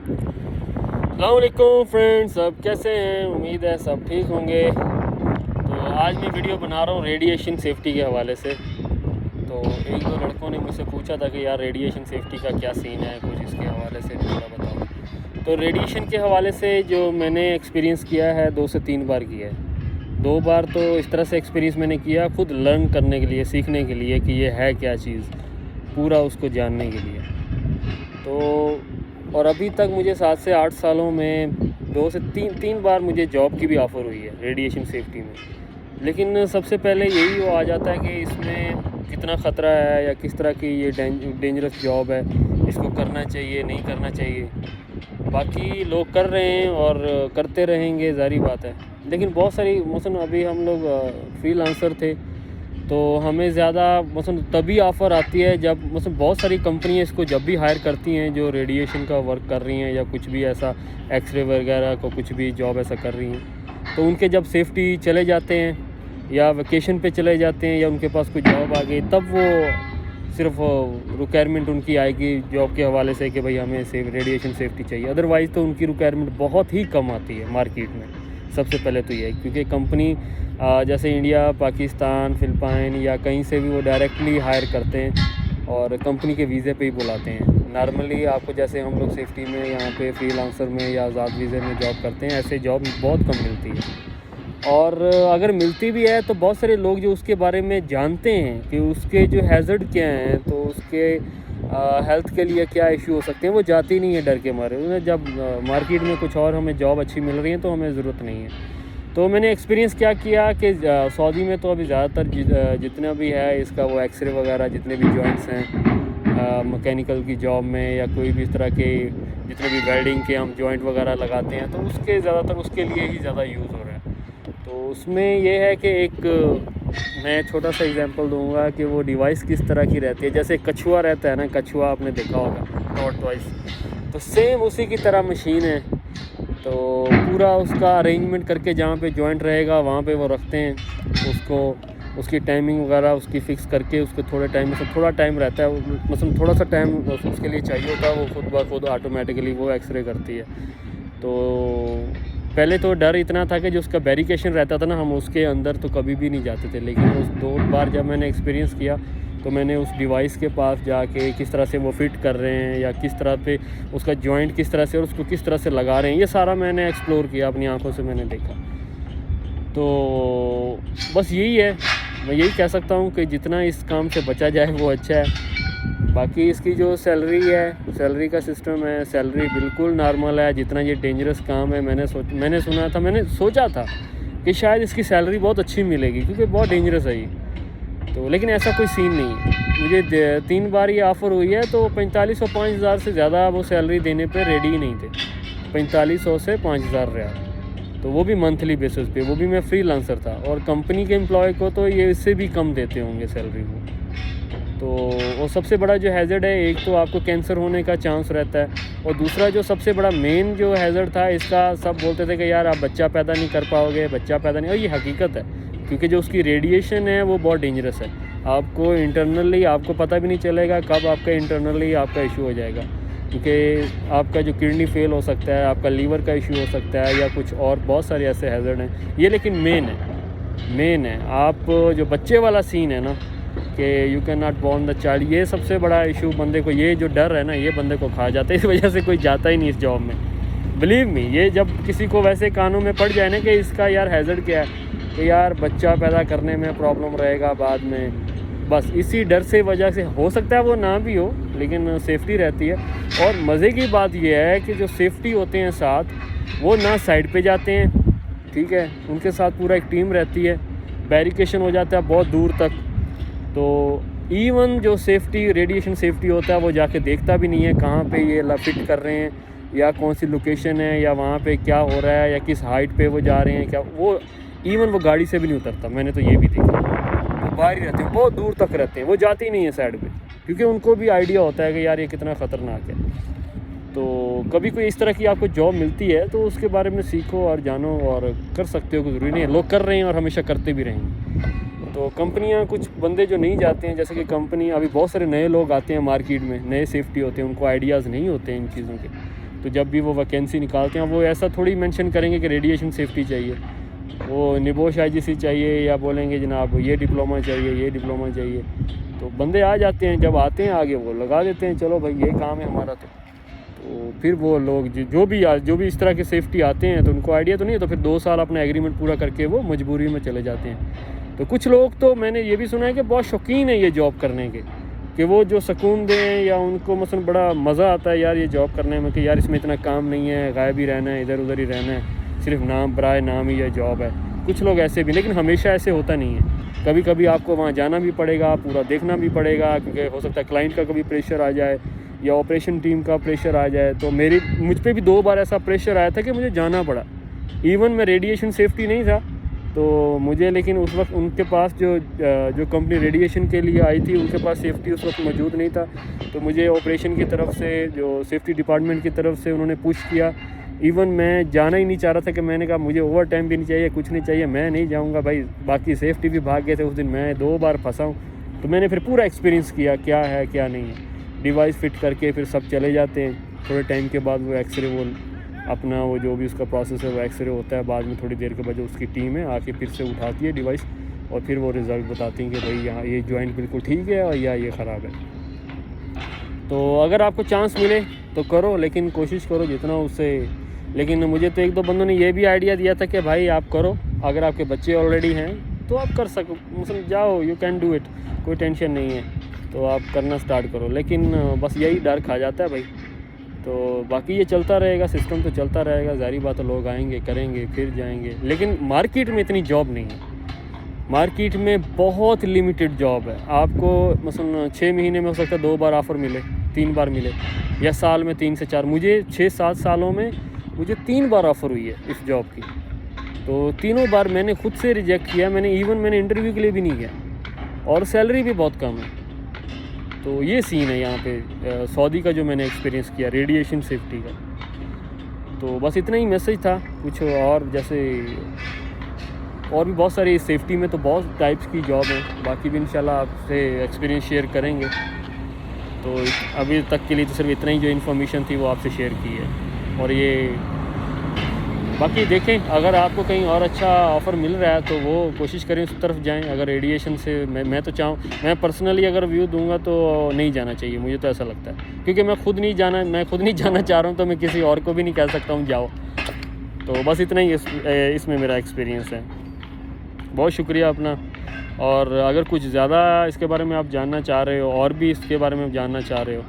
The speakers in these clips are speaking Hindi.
अस्सलाम वालेकुम फ्रेंड्स, सब कैसे हैं? उम्मीद है सब ठीक होंगे। तो आज मैं वीडियो बना रहा हूँ रेडिएशन सेफ्टी के हवाले से। तो एक दो लड़कों ने मुझसे पूछा था कि यार रेडिएशन सेफ्टी का क्या सीन है, कुछ इसके हवाले से थोड़ा बताओ। तो रेडिएशन के हवाले से जो मैंने एक्सपीरियंस किया है 2 से 3 बार किया है। 2 बार तो इस तरह से एक्सपीरियंस मैंने किया खुद लर्न करने के लिए, सीखने के लिए कि ये है क्या चीज़, पूरा उसको जानने के लिए। तो और अभी तक मुझे 7 से 8 सालों में 2 से 3 बार मुझे जॉब की भी ऑफ़र हुई है रेडिएशन सेफ्टी में। लेकिन सबसे पहले यही वो आ जाता है कि इसमें कितना ख़तरा है या किस तरह की ये डेंजरस जॉब है, इसको करना चाहिए नहीं करना चाहिए। बाकी लोग कर रहे हैं और करते रहेंगे, ज़ाहिर बात है। लेकिन बहुत सारी मसलन अभी हम लोग फ्रीलांसर थे, तो हमें ज़्यादा मसलन तभी ऑफ़र आती है जब मसलन बहुत सारी कंपनियां इसको जब भी हायर करती हैं जो रेडिएशन का वर्क कर रही हैं या कुछ भी ऐसा एक्सरे वगैरह को कुछ भी जॉब ऐसा कर रही हैं। तो उनके जब सेफ्टी चले जाते हैं या वेकेशन पे चले जाते हैं या उनके पास कोई जॉब आ गई, तब वो सिर्फ रिक्वायरमेंट उनकी आएगी जॉब के हवाले से कि भाई हमें रेडिएशन सेफ्टी चाहिए। अदरवाइज़ तो उनकी रिक्वायरमेंट बहुत ही कम आती है मार्केट में। सबसे पहले तो ये है क्योंकि कंपनी जैसे इंडिया, पाकिस्तान, फिलिपाइन या कहीं से भी वो डायरेक्टली हायर करते हैं और कंपनी के वीज़े पे ही बुलाते हैं। नॉर्मली आपको जैसे हम लोग सेफ्टी में यहाँ पे फ्रीलांसर में या आज़ाद वीज़े में जॉब करते हैं, ऐसे जॉब बहुत कम मिलती है। और अगर मिलती भी है तो बहुत सारे लोग जो उसके बारे में जानते हैं कि उसके जो हैज़र्ड क्या हैं, तो उसके हेल्थ के लिए क्या इशू हो सकते हैं, वो जाते ही नहीं है डर के मारे। उन्हें जब मार्केट में कुछ और हमें जॉब अच्छी मिल रही है तो हमें ज़रूरत नहीं है। तो मैंने एक्सपीरियंस क्या किया कि सऊदी में तो अभी ज़्यादातर जितना भी है इसका वो एक्सरे वगैरह जितने भी जॉइंट्स हैं मैकेनिकल की जॉब में या कोई भी इस तरह के जितने भी वेल्डिंग के हम जॉइंट वगैरह लगाते हैं, तो उसके ज़्यादातर उसके लिए ही ज़्यादा यूज़ हो रहा है। तो उसमें ये है कि एक मैं छोटा सा एग्जांपल दूंगा कि वो डिवाइस किस तरह की रहती है। जैसे कछुआ रहता है ना, कछुआ आपने देखा होगा टॉर्ट वाइस, तो सेम उसी की तरह मशीन है। तो पूरा उसका अरेंजमेंट करके जहाँ पे जॉइंट रहेगा वहाँ पे वो रखते हैं उसको, उसकी टाइमिंग वगैरह उसकी फ़िक्स करके उसको थोड़े टाइम में थोड़ा टाइम रहता है, मतलब थोड़ा सा टाइम उसके लिए चाहिए होता है, वो खुद ब खुद ऑटोमेटिकली वो एक्सरे करती है। तो पहले तो डर इतना था कि जो उसका बैरिकेशन रहता था ना, हम उसके अंदर तो कभी भी नहीं जाते थे। लेकिन उस 2 बार जब मैंने एक्सपीरियंस किया तो मैंने उस डिवाइस के पास जाके किस तरह से वो फिट कर रहे हैं या किस तरह पे उसका जॉइंट किस तरह से और उसको किस तरह से लगा रहे हैं, ये सारा मैंने एक्सप्लोर किया, अपनी आंखों से मैंने देखा। तो बस यही है, मैं यही कह सकता हूँ कि जितना इस काम से बचा जाए वो अच्छा है। बाकी इसकी जो सैलरी है, सैलरी का सिस्टम है, सैलरी बिल्कुल नॉर्मल है। जितना ये डेंजरस काम है, मैंने सोचा था कि शायद इसकी सैलरी बहुत अच्छी मिलेगी क्योंकि बहुत डेंजरस है ये। तो लेकिन ऐसा कोई सीन नहीं है। मुझे 3 बार ये ऑफ़र हुई है तो 4500 5000 से ज़्यादा वो सैलरी देने पे रेडी ही नहीं थे। 4500 से 5000 रियाल, तो वो भी मंथली बेसिस पे, वो भी मैं फ्रीलांसर था। और कंपनी के एम्प्लॉय को तो ये इससे भी कम देते होंगे सैलरी वो। तो वो सबसे बड़ा जो हैज़र्ड है, एक तो आपको कैंसर होने का चांस रहता है, और दूसरा जो सबसे बड़ा मेन जो हैज़र्ड था इसका, सब बोलते थे कि यार आप बच्चा पैदा नहीं कर पाओगे, बच्चा पैदा नहीं। और ये हकीकत है क्योंकि जो उसकी रेडिएशन है वो बहुत डेंजरस है। आपको इंटरनली आपको पता भी नहीं चलेगा कब आपका इंटरनली आपका इशू हो जाएगा, क्योंकि आपका जो किडनी फेल हो सकता है, आपका लीवर का इशू हो सकता है या कुछ और बहुत सारे ऐसे हैज़र्ड हैं ये। लेकिन मेन है आप जो बच्चे वाला सीन है ना कि you can not born the child, ये सबसे बड़ा इशू बंदे को, ये जो डर है ना ये बंदे को खा जाता है। इस वजह से कोई जाता ही नहीं इस जॉब में। बिलीव मी, ये जब किसी को वैसे कानों में पड़ जाए ना कि इसका यार हैज़र्ड क्या है, कि यार बच्चा पैदा करने में प्रॉब्लम रहेगा बाद में, बस इसी डर से वजह से हो सकता है वो ना भी हो, लेकिन सेफ्टी रहती है। और मज़े की बात यह है कि जो सेफ्टी होते हैं साथ, वो ना साइड पे जाते हैं, ठीक है, उनके साथ पूरा एक टीम रहती है, बैरिकेशन हो जाता है बहुत दूर तक। तो इवन जो सेफ्टी रेडिएशन सेफ्टी होता है वो जाके देखता भी नहीं है कहाँ पे ये फिट कर रहे हैं या कौन सी लोकेशन है या वहाँ पे क्या हो रहा है या किस हाइट पे वो जा रहे हैं, क्या वो इवन वो गाड़ी से भी नहीं उतरता। मैंने तो ये भी देखा, वो बाहर ही रहते हैं, बहुत दूर तक रहते हैं, वो जाते ही नहीं है साइड पे, क्योंकि उनको भी आइडिया होता है कि यार ये कितना ख़तरनाक है। तो कभी कोई इस तरह की आपको जॉब मिलती है तो उसके बारे में सीखो और जानो और कर सकते हो, कोई ज़रूरी नहीं है, लोग कर रहे हैं और हमेशा करते भी रहेंगे। तो कंपनियां, कुछ बंदे जो नहीं जाते हैं, जैसे कि कंपनी, अभी बहुत सारे नए लोग आते हैं मार्केट में, नए सेफ्टी होते हैं, उनको आइडियाज़ नहीं होते हैं इन चीज़ों के, तो जब भी वो वैकेंसी निकालते हैं वो ऐसा थोड़ी मेंशन करेंगे कि रेडिएशन सेफ्टी चाहिए, वो निबोश IGC चाहिए या बोलेंगे जनाब ये डिप्लोमा चाहिए, ये डिप्लोमा चाहिए। तो बंदे आ जाते हैं, जब आते हैं आगे वो लगा देते हैं, चलो भाई ये काम है हमारा। तो फिर वो लोग जो भी इस तरह के सेफ्टी आते हैं तो उनको आइडिया तो नहीं है, तो फिर 2 साल अपना एग्रीमेंट पूरा करके वो मजबूरी में चले जाते हैं। तो कुछ लोग तो मैंने ये भी सुना है कि बहुत शौकीन है ये जॉब करने के, कि वो जो सुकून दें या उनको मसलन बड़ा मज़ा आता है यार ये जॉब करने में, कि यार इसमें इतना काम नहीं है, गायब ही रहना है, इधर उधर ही रहना है, सिर्फ नाम बराए नाम ही ये जॉब है। कुछ लोग ऐसे भी, लेकिन हमेशा ऐसे होता नहीं है। कभी कभी आपको वहाँ जाना भी पड़ेगा, पूरा देखना भी पड़ेगा, क्योंकि हो सकता है क्लाइंट का कभी प्रेशर आ जाए या ऑपरेशन टीम का प्रेशर आ जाए। तो मुझ पे भी 2 बार ऐसा प्रेशर आया था कि मुझे जाना पड़ा। इवन मैं रेडिएशन सेफ्टी नहीं था तो मुझे, लेकिन उस वक्त उनके पास जो कंपनी रेडिएशन के लिए आई थी उनके पास सेफ्टी उस वक्त मौजूद नहीं था। तो मुझे ऑपरेशन की तरफ से, जो सेफ्टी डिपार्टमेंट की तरफ से उन्होंने पुश किया। इवन मैं जाना ही नहीं चाह रहा था, कि मैंने कहा मुझे ओवर टाइम भी नहीं चाहिए, कुछ नहीं चाहिए, मैं नहीं जाऊंगा भाई। बाकी सेफ्टी भी भाग गए थे उस दिन, मैं 2 बार फंसा हूँ। तो मैंने फिर पूरा एक्सपीरियंस किया क्या है क्या नहीं है। डिवाइस फिट करके फिर सब चले जाते हैं, थोड़े टाइम के बाद वो एक्सरे, वो अपना वो जो भी उसका प्रोसेस है वो एक्सरे होता है, बाद में थोड़ी देर के बाद जो उसकी टीम है आके फिर से उठाती है डिवाइस और फिर वो रिज़ल्ट बताती हैं कि भाई यहाँ ये जॉइंट बिल्कुल ठीक है और या ये ख़राब है। तो अगर आपको चांस मिले तो करो, लेकिन कोशिश करो जितना उससे। लेकिन मुझे तो 1-2 बंदों ने ये भी आइडिया दिया था कि भाई आप करो, अगर आपके बच्चे ऑलरेडी हैं तो आप कर सको, मतलब जाओ, यू कैन डू इट, कोई टेंशन नहीं है, तो आप करना स्टार्ट करो। लेकिन बस यही डर खा जाता है भाई। तो बाकी ये चलता रहेगा, सिस्टम तो चलता रहेगा, ज़ाहिर बात है, लोग आएंगे करेंगे फिर जाएंगे। लेकिन मार्केट में इतनी जॉब नहीं है, मार्केट में बहुत लिमिटेड जॉब है। आपको मसलन 6 महीने में हो सकता है 2 बार ऑफ़र मिले, 3 बार मिले, या साल में 3 से 4। मुझे 6-7 सालों में मुझे 3 बार ऑफ़र हुई है इस जॉब की। तो तीनों बार मैंने खुद से रिजेक्ट किया, मैंने इंटरव्यू के लिए भी नहीं किया, और सैलरी भी बहुत कम है। तो ये सीन है यहाँ पे सऊदी का जो मैंने एक्सपीरियंस किया रेडिएशन सेफ्टी का। तो बस इतना ही मैसेज था। कुछ और जैसे और भी बहुत सारी सेफ्टी में तो बहुत टाइप्स की जॉब हैं, बाकी भी इंशाल्लाह आपसे एक्सपीरियंस शेयर करेंगे। तो अभी तक के लिए तो सिर्फ इतना ही जो इन्फॉर्मेशन थी वो आपसे शेयर की है। और ये बाकी देखें, अगर आपको कहीं और अच्छा ऑफ़र मिल रहा है तो वो कोशिश करें उस तरफ जाएं। अगर रेडिएशन से मैं तो चाहूँ, मैं पर्सनली अगर व्यू दूंगा तो नहीं जाना चाहिए, मुझे तो ऐसा लगता है, क्योंकि मैं खुद नहीं जाना चाह रहा हूँ, तो मैं किसी और को भी नहीं कह सकता हूँ जाओ। तो बस इतना ही इसमें मेरा एक्सपीरियंस है। बहुत शुक्रिया अपना। और अगर कुछ ज़्यादा इसके बारे में आप जानना चाह रहे हो, और भी इसके बारे में जानना चाह रहे हो,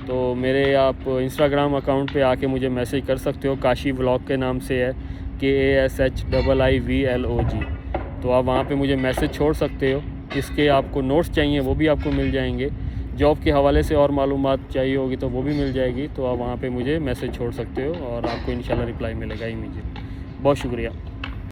तो मेरे आप इंस्टाग्राम अकाउंट पे आके मुझे मैसेज कर सकते हो। काशी व्लॉग के नाम से है, KASHIIVLOG। तो आप वहाँ पे मुझे मैसेज छोड़ सकते हो। इसके आपको नोट्स चाहिए वो भी आपको मिल जाएंगे, जॉब के हवाले से और मालूमात चाहिए होगी तो वो भी मिल जाएगी। तो आप वहाँ पे मुझे मैसेज छोड़ सकते हो और आपको इंशाल्लाह रिप्लाई मिलेगा इमीडिएट। बहुत शुक्रिया।